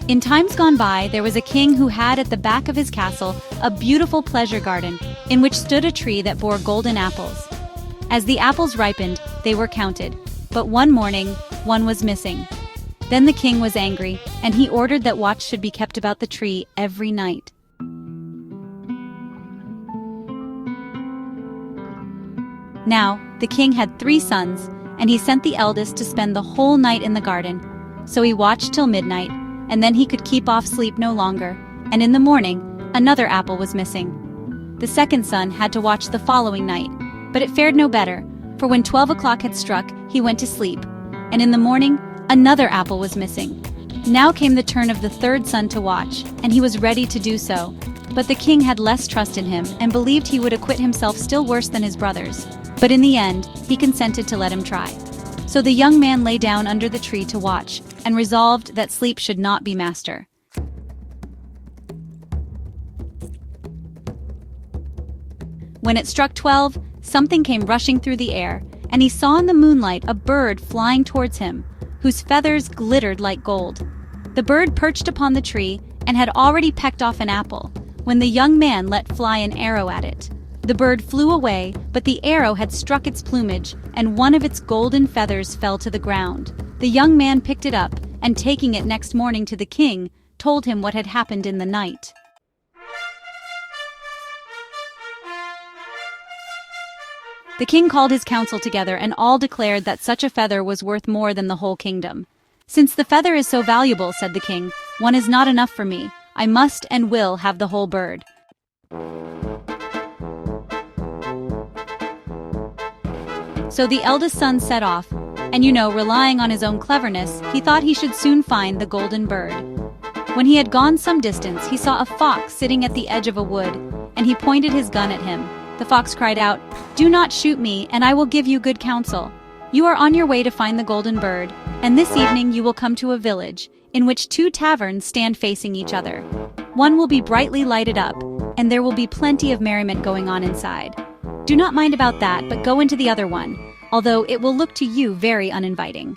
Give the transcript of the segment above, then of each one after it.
In times gone by, there was a king who had at the back of his castle a beautiful pleasure garden in which stood a tree that bore golden apples. As the apples ripened, they were counted, but one morning, one was missing. Then the king was angry, and he ordered that watch should be kept about the tree every night. Now, the king had 3 sons, and he sent the eldest to spend the whole night in the garden. So he watched till midnight, and then he could keep off sleep no longer, and in the morning, another apple was missing. The second son had to watch the following night, but it fared no better, for when 12 o'clock had struck, he went to sleep, and in the morning, another apple was missing. Now came the turn of the third son to watch, and he was ready to do so, but the king had less trust in him and believed he would acquit himself still worse than his brothers. But in the end, he consented to let him try. So the young man lay down under the tree to watch, and resolved that sleep should not be master. When it struck 12, something came rushing through the air, and he saw in the moonlight a bird flying towards him, whose feathers glittered like gold. The bird perched upon the tree and had already pecked off an apple, when the young man let fly an arrow at it. The bird flew away, but the arrow had struck its plumage, and one of its golden feathers fell to the ground. The young man picked it up, and taking it next morning to the king, told him what had happened in the night. The king called his council together, and all declared that such a feather was worth more than the whole kingdom. "Since the feather is so valuable," said the king, "one is not enough for me. I must and will have the whole bird." So the eldest son set off, and relying on his own cleverness, he thought he should soon find the golden bird. When he had gone some distance, he saw a fox sitting at the edge of a wood, and he pointed his gun at him. The fox cried out, "Do not shoot me, and I will give you good counsel. You are on your way to find the golden bird, and this evening you will come to a village, in which 2 taverns stand facing each other. One will be brightly lighted up, and there will be plenty of merriment going on inside. Do not mind about that, but go into the other one, although it will look to you very uninviting."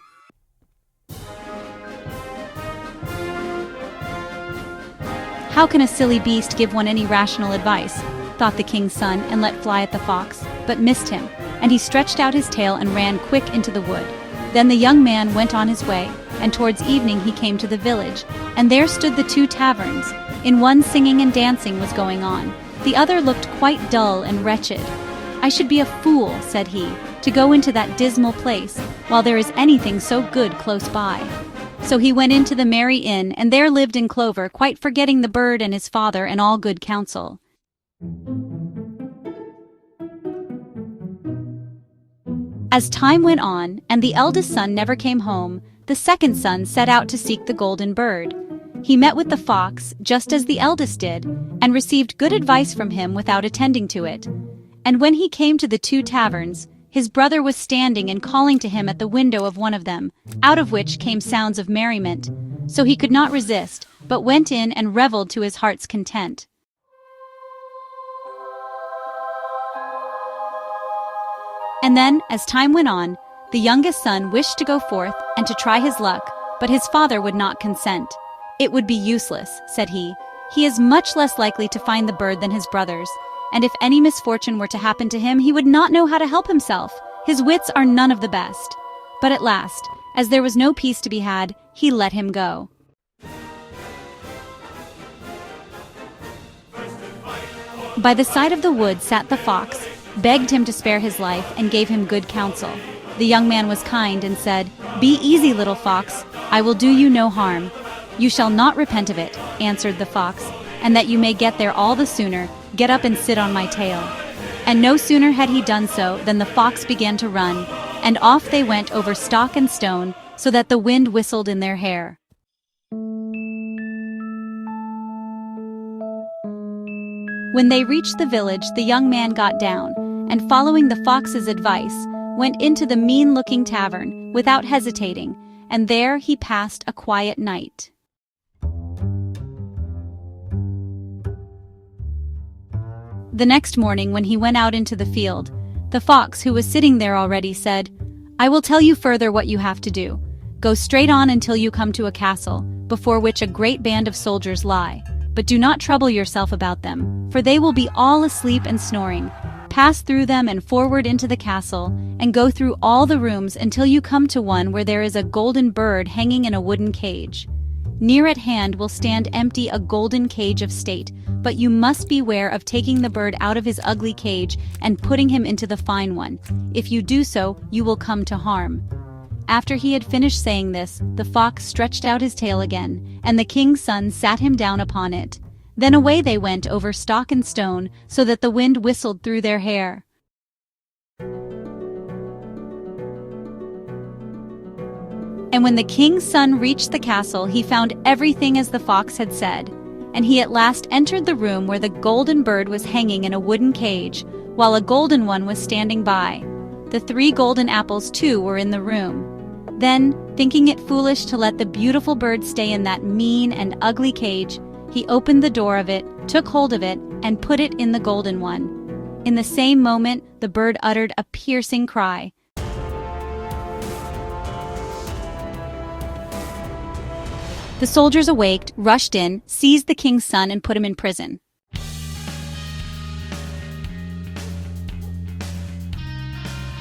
"How can a silly beast give one any rational advice?" thought the king's son, and let fly at the fox, but missed him, and he stretched out his tail and ran quick into the wood. Then the young man went on his way, and towards evening he came to the village, and there stood the 2 taverns. In one singing and dancing was going on, the other looked quite dull and wretched. "I should be a fool," said he, "to go into that dismal place, while there is anything so good close by." So he went into the merry inn, and there lived in clover, quite forgetting the bird and his father and all good counsel. As time went on, and the eldest son never came home, the second son set out to seek the golden bird. He met with the fox, just as the eldest did, and received good advice from him without attending to it. And when he came to the 2 taverns, his brother was standing and calling to him at the window of one of them, out of which came sounds of merriment. So he could not resist, but went in and revelled to his heart's content. And then, as time went on, the youngest son wished to go forth and to try his luck, but his father would not consent. "It would be useless," said he. "He is much less likely to find the bird than his brothers, and if any misfortune were to happen to him, he would not know how to help himself. His wits are none of the best." But at last, as there was no peace to be had, he let him go. By the side of the wood sat the fox, begged him to spare his life, and gave him good counsel. The young man was kind and said, "Be easy, little fox, I will do you no harm." "You shall not repent of it," answered the fox, "and that you may get there all the sooner, get up and sit on my tail." And no sooner had he done so than the fox began to run, and off they went over stock and stone, so that the wind whistled in their hair. When they reached the village, the young man got down, and following the fox's advice, went into the mean-looking tavern, without hesitating, and there he passed a quiet night. The next morning, when he went out into the field, the fox, who was sitting there already, said, "I will tell you further what you have to do. Go straight on until you come to a castle, before which a great band of soldiers lie. But do not trouble yourself about them, for they will be all asleep and snoring. Pass through them and forward into the castle, and go through all the rooms until you come to one where there is a golden bird hanging in a wooden cage. Near at hand will stand empty a golden cage of state, but you must beware of taking the bird out of his ugly cage and putting him into the fine one. If you do so, you will come to harm." After he had finished saying this, the fox stretched out his tail again, and the king's son sat him down upon it. Then away they went over stock and stone, so that the wind whistled through their hair. And when the king's son reached the castle, he found everything as the fox had said. And he at last entered the room where the golden bird was hanging in a wooden cage, while a golden one was standing by. The 3 golden apples, too, were in the room. Then, thinking it foolish to let the beautiful bird stay in that mean and ugly cage, he opened the door of it, took hold of it, and put it in the golden one. In the same moment, the bird uttered a piercing cry. The soldiers awaked, rushed in, seized the king's son, and put him in prison.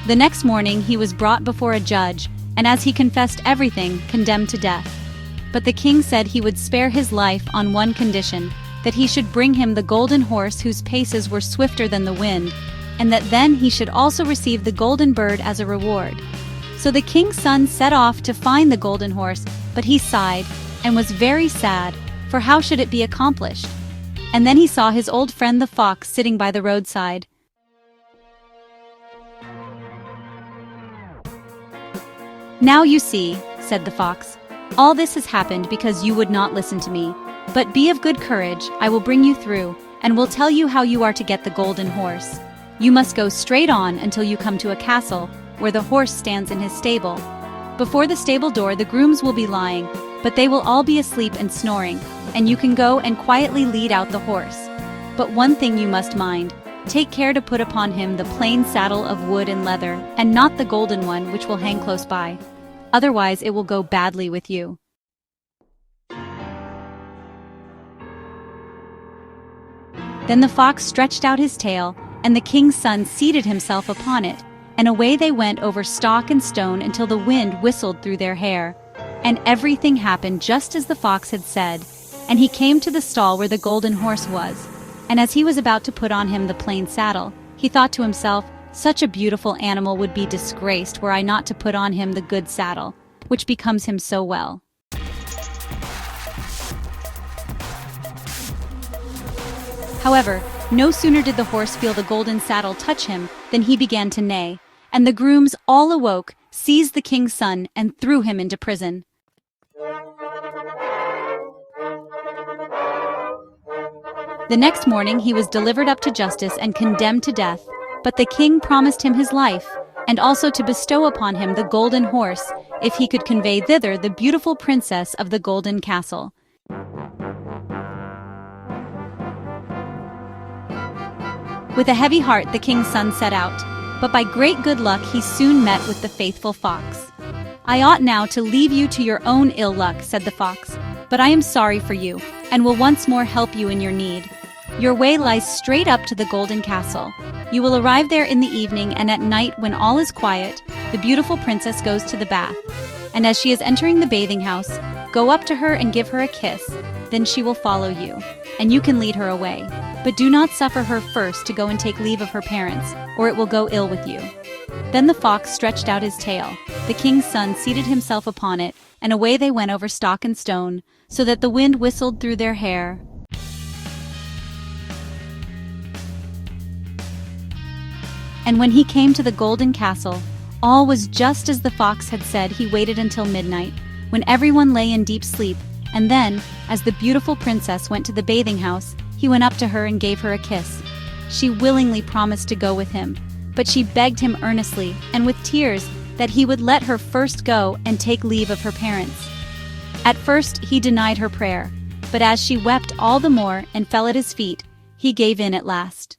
The next morning he was brought before a judge, and as he confessed everything, condemned to death. But the king said he would spare his life on one condition, that he should bring him the golden horse whose paces were swifter than the wind, and that then he should also receive the golden bird as a reward. So the king's son set off to find the golden horse, but he sighed, and was very sad, for how should it be accomplished? And then he saw his old friend the fox sitting by the roadside. "Now you see," said the fox, "all this has happened because you would not listen to me. But be of good courage, I will bring you through, and will tell you how you are to get the golden horse. You must go straight on until you come to a castle, where the horse stands in his stable. Before the stable door the grooms will be lying, but they will all be asleep and snoring, and you can go and quietly lead out the horse. But one thing you must mind. Take care to put upon him the plain saddle of wood and leather, and not the golden one which will hang close by. Otherwise it will go badly with you." Then the fox stretched out his tail, and the king's son seated himself upon it, and away they went over stock and stone until the wind whistled through their hair. And everything happened just as the fox had said, and he came to the stall where the golden horse was. And as he was about to put on him the plain saddle, he thought to himself, "Such a beautiful animal would be disgraced were I not to put on him the good saddle, which becomes him so well." However, no sooner did the horse feel the golden saddle touch him than he began to neigh, and the grooms all awoke, seized the king's son, and threw him into prison. The next morning he was delivered up to justice and condemned to death, but the king promised him his life, and also to bestow upon him the golden horse, if he could convey thither the beautiful princess of the golden castle. With a heavy heart the king's son set out, but by great good luck he soon met with the faithful fox. "I ought now to leave you to your own ill luck," said the fox, "but I am sorry for you, and will once more help you in your need. Your way lies straight up to the golden castle. You will arrive there in the evening, and at night, when all is quiet, the beautiful princess goes to the bath. And as she is entering the bathing house, go up to her and give her a kiss. Then she will follow you, and you can lead her away. But do not suffer her first to go and take leave of her parents, or it will go ill with you." Then the fox stretched out his tail. The king's son seated himself upon it, and away they went over stock and stone, so that the wind whistled through their hair. And when he came to the golden castle, all was just as the fox had said. He waited until midnight, when everyone lay in deep sleep, and then, as the beautiful princess went to the bathing house, he went up to her and gave her a kiss. She willingly promised to go with him, but she begged him earnestly, and with tears, that he would let her first go and take leave of her parents. At first he denied her prayer, but as she wept all the more and fell at his feet, he gave in at last.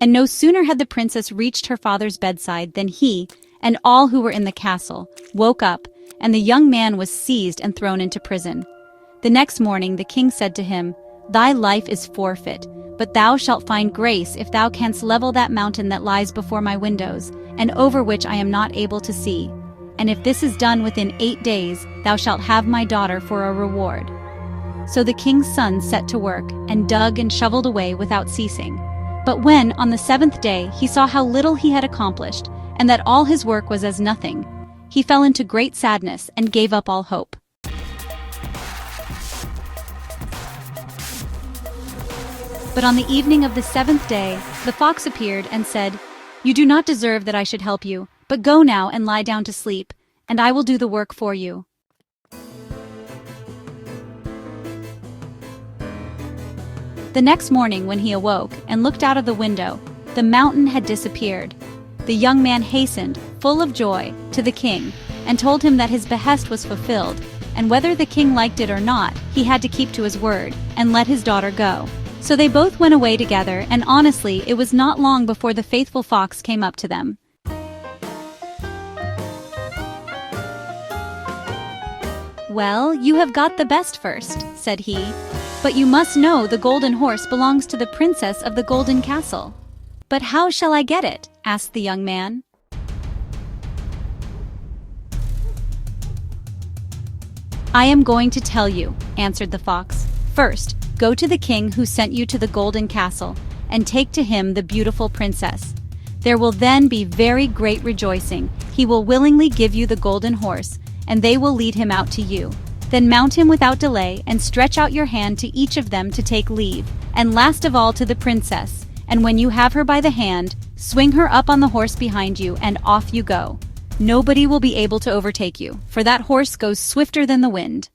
And no sooner had the princess reached her father's bedside than he, and all who were in the castle, woke up, and the young man was seized and thrown into prison. The next morning the king said to him, "Thy life is forfeit, but thou shalt find grace if thou canst level that mountain that lies before my windows, and over which I am not able to see. And if this is done within 8 days, thou shalt have my daughter for a reward." So the king's son set to work, and dug and shoveled away without ceasing. But when, on the 7th day, he saw how little he had accomplished, and that all his work was as nothing, he fell into great sadness and gave up all hope. But on the evening of the 7th day, the fox appeared and said, "You do not deserve that I should help you, but go now and lie down to sleep, and I will do the work for you." The next morning when he awoke and looked out of the window, the mountain had disappeared. The young man hastened, full of joy, to the king, and told him that his behest was fulfilled, and whether the king liked it or not, he had to keep to his word, and let his daughter go. So they both went away together, and honestly, it was not long before the faithful fox came up to them. "Well, you have got the best first," said he. "But you must know the golden horse belongs to the princess of the golden castle." "But how shall I get it?" asked the young man. "I am going to tell you," answered the fox. "First, go to the king who sent you to the golden castle, and take to him the beautiful princess. There will then be very great rejoicing. He will willingly give you the golden horse, and they will lead him out to you. Then mount him without delay, and stretch out your hand to each of them to take leave, and last of all to the princess. And when you have her by the hand, swing her up on the horse behind you, and off you go. Nobody will be able to overtake you, for that horse goes swifter than the wind."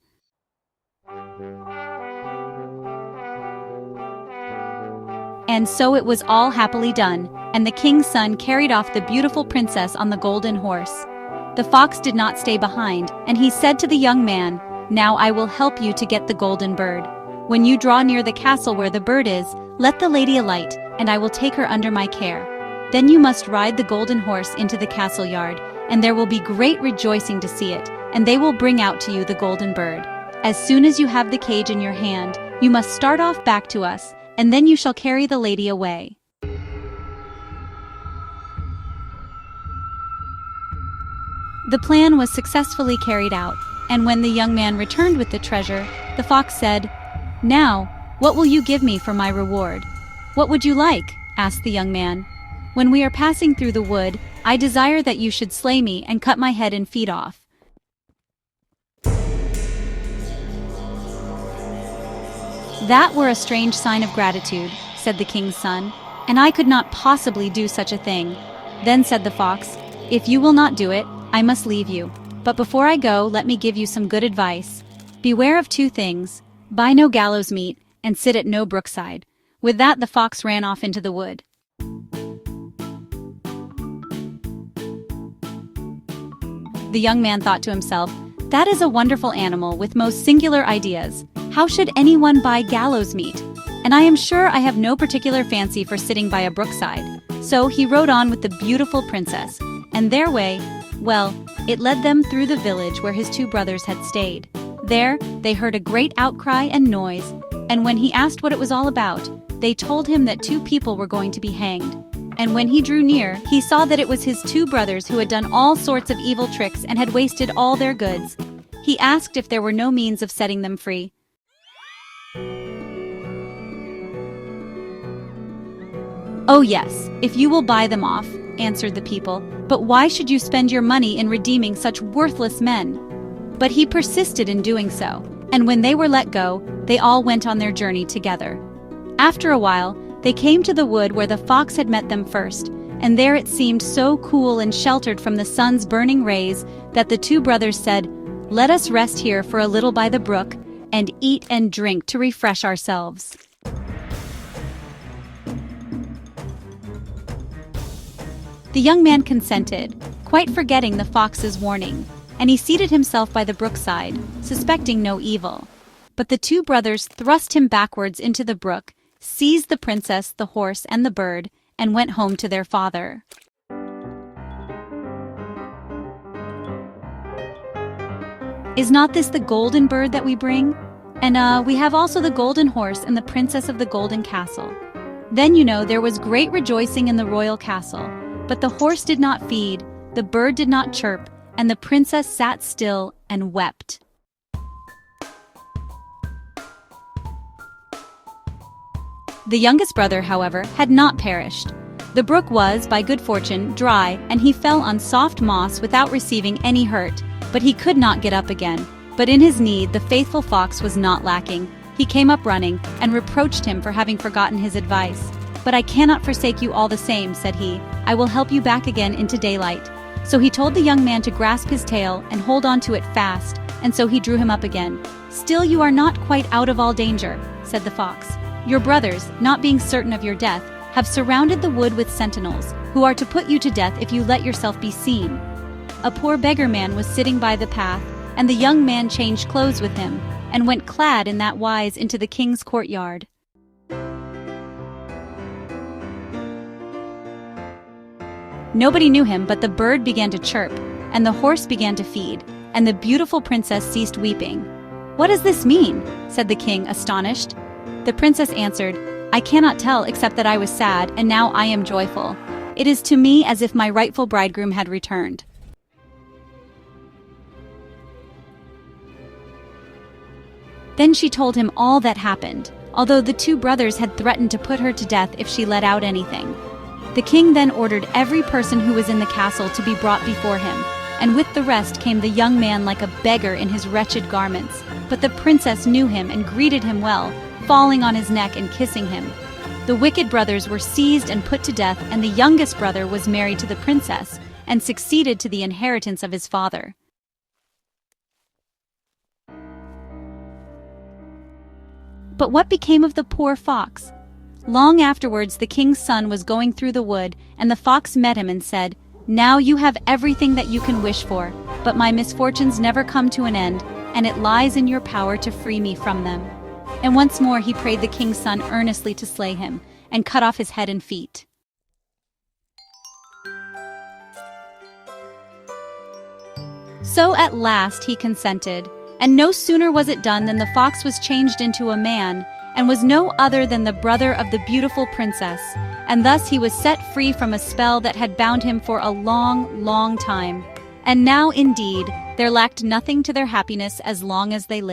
And so it was all happily done, and the king's son carried off the beautiful princess on the golden horse. The fox did not stay behind, and he said to the young man, "Now I will help you to get the golden bird. When you draw near the castle where the bird is, let the lady alight, and I will take her under my care. Then you must ride the golden horse into the castle yard, and there will be great rejoicing to see it, and they will bring out to you the golden bird. As soon as you have the cage in your hand, you must start off back to us, and then you shall carry the lady away." The plan was successfully carried out, and when the young man returned with the treasure, the fox said, "Now, what will you give me for my reward?" "What would you like?" asked the young man. "When we are passing through the wood, I desire that you should slay me and cut my head and feet off." "That were a strange sign of gratitude," said the king's son, "and I could not possibly do such a thing." Then said the fox, "If you will not do it, I must leave you. But before I go, let me give you some good advice. Beware of 2 things. Buy no Gallows-Meat, and sit at no Brook-Side." With that the fox ran off into the wood. The young man thought to himself, "That is a wonderful animal with most singular ideas. How should anyone buy Gallows-Meat? And I am sure I have no particular fancy for sitting by a Brook-Side." So he rode on with the beautiful princess, and their way, well, it led them through the village where his 2 brothers had stayed. There, they heard a great outcry and noise, and when he asked what it was all about, they told him that 2 people were going to be hanged. And when he drew near, he saw that it was his 2 brothers who had done all sorts of evil tricks and had wasted all their goods. He asked if there were no means of setting them free. "Oh yes, if you will buy them off," answered the people. "But why should you spend your money in redeeming such worthless men?" But he persisted in doing so, and when they were let go, they all went on their journey together. After a while, they came to the wood where the fox had met them first, and there it seemed so cool and sheltered from the sun's burning rays that the 2 brothers said, "Let us rest here for a little by the brook, and eat and drink to refresh ourselves." The young man consented, quite forgetting the fox's warning, and he seated himself by the brook-side, suspecting no evil. But the 2 brothers thrust him backwards into the brook, seized the princess, the horse, and the bird, and went home to their father. Is not this the golden bird that we bring? And we have also the golden horse and the princess of the golden castle. Then there was great rejoicing in the royal castle, but the horse did not feed, the bird did not chirp, and the princess sat still and wept. The youngest brother, however, had not perished. The brook was, by good fortune, dry, and he fell on soft moss without receiving any hurt, but he could not get up again. But in his need, the faithful fox was not lacking. He came up running, and reproached him for having forgotten his advice. "But I cannot forsake you all the same," said he. "I will help you back again into daylight." So he told the young man to grasp his tail and hold on to it fast, and so he drew him up again. "Still you are not quite out of all danger," said the fox. "Your brothers, not being certain of your death, have surrounded the wood with sentinels, who are to put you to death if you let yourself be seen." A poor beggar man was sitting by the path, and the young man changed clothes with him, and went clad in that wise into the king's courtyard. Nobody knew him, but the bird began to chirp, and the horse began to feed, and the beautiful princess ceased weeping. "What does this mean?" said the king, astonished. The princess answered, "I cannot tell except that I was sad, and now I am joyful. It is to me as if my rightful bridegroom had returned." Then she told him all that happened, although the two brothers had threatened to put her to death if she let out anything. The king then ordered every person who was in the castle to be brought before him, and with the rest came the young man like a beggar in his wretched garments. But the princess knew him and greeted him well, falling on his neck and kissing him. The wicked brothers were seized and put to death, and the youngest brother was married to the princess and succeeded to the inheritance of his father. But what became of the poor fox? Long afterwards the king's son was going through the wood, and the fox met him and said, "Now you have everything that you can wish for, but my misfortunes never come to an end, and it lies in your power to free me from them." And once more he prayed the king's son earnestly to slay him, and cut off his head and feet. So at last he consented, and no sooner was it done than the fox was changed into a man, and was no other than the brother of the beautiful princess, and thus he was set free from a spell that had bound him for a long, long time. And now, indeed, there lacked nothing to their happiness as long as they lived.